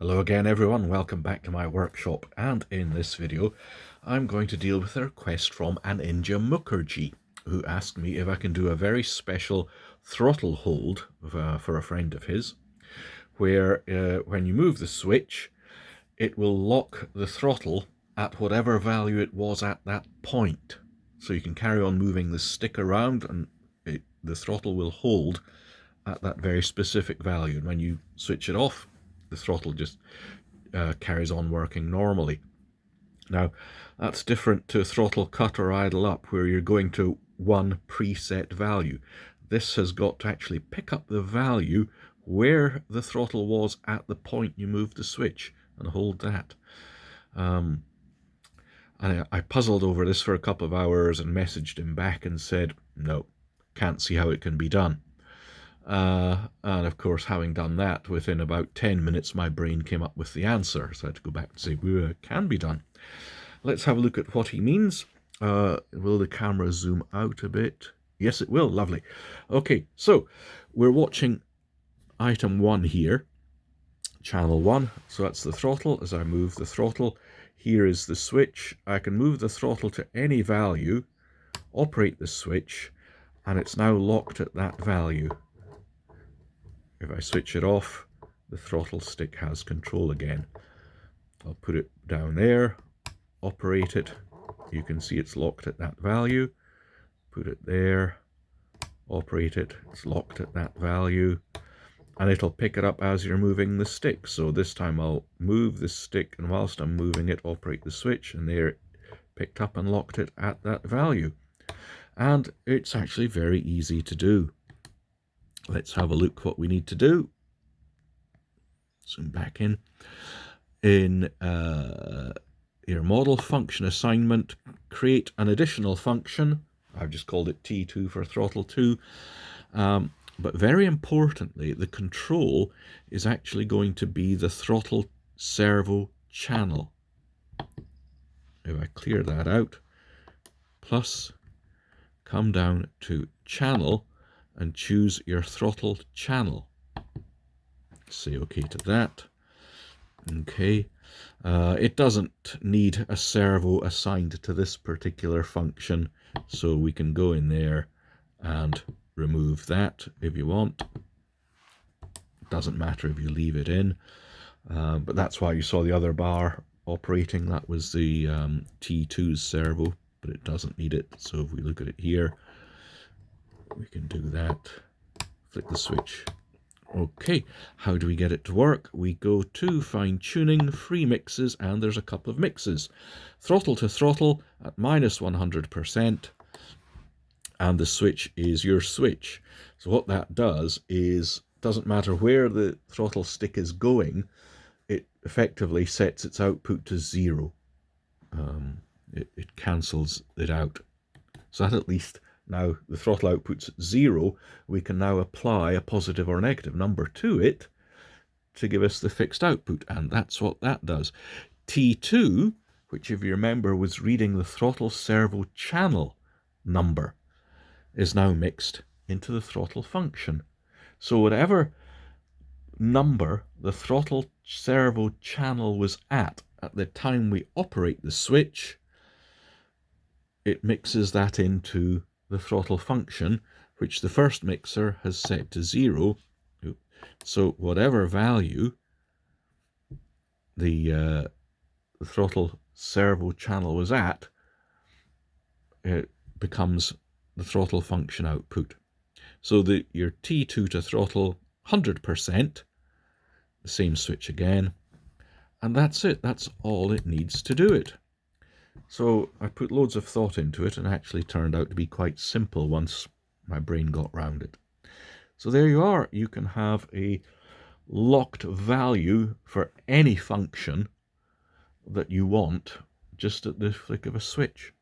Hello again everyone, welcome back to my workshop, and in this video I'm going to deal with a request from Aninja Mukherjee, who asked me if I can do a very special throttle hold for a friend of his, where when you move the switch it will lock the throttle at whatever value it was at that point. So you can carry on moving the stick around and the throttle will hold at that very specific value, and when you switch it off the throttle just carries on working normally. Now that's different to throttle cut or idle up, where you're going to one preset value. This has got to actually pick up the value where the throttle was at the point you moved the switch and hold that. And I puzzled over this for a couple of hours and messaged him back and said, no, can't see how it can be done. And of course, having done that, within about 10 minutes my brain came up with the answer, so I had to go back and say, it can be done. Let's have a look at what he means. Will the camera zoom out a bit? Yes, it will. Lovely. Okay, so we're watching item 1 here, channel 1. So that's the throttle. As I move the throttle, here is the switch. I can move the throttle to any value, operate the switch, and it's now locked at that value. If I switch it off, the throttle stick has control again. I'll put it down there, operate it. You can see it's locked at that value. Put it there, operate it. It's locked at that value. And it'll pick it up as you're moving the stick. So this time I'll move the stick, and whilst I'm moving it, operate the switch, and there it picked up and locked it at that value. And it's actually very easy to do. Let's have a look what we need to do. Zoom back in. In your model function assignment, create an additional function. I've just called it T2 for throttle 2. But very importantly, the control is actually going to be the throttle servo channel. If I clear that out, plus come down to channel and choose your throttle channel. Say OK to that. Okay. It doesn't need a servo assigned to this particular function, so we can go in there and remove that if you want. It doesn't matter if you leave it in, but that's why you saw the other bar operating. That was the T2's servo, but it doesn't need it. So if we look at it here, we can do that. Flick the switch. Okay, how do we get it to work? We go to fine-tuning, free mixes, and there's a couple of mixes. Throttle to throttle at -100%, and the switch is your switch. So what that does is, doesn't matter where the throttle stick is going, it effectively sets its output to 0. It cancels it out. So that at least, now the throttle output's 0, we can now apply a positive or negative number to it to give us the fixed output, and that's what that does. T2, which if you remember was reading the throttle servo channel number, is now mixed into the throttle function. So whatever number the throttle servo channel was at the time we operate the switch, it mixes that into the throttle function, which the first mixer has set to 0. So whatever value the throttle servo channel was at, it becomes the throttle function output. So your T2 to throttle 100%, the same switch again, and that's it. That's all it needs to do it. So I put loads of thought into it, and actually turned out to be quite simple once my brain got round it. So there you are. You can have a locked value for any function that you want just at the flick of a switch.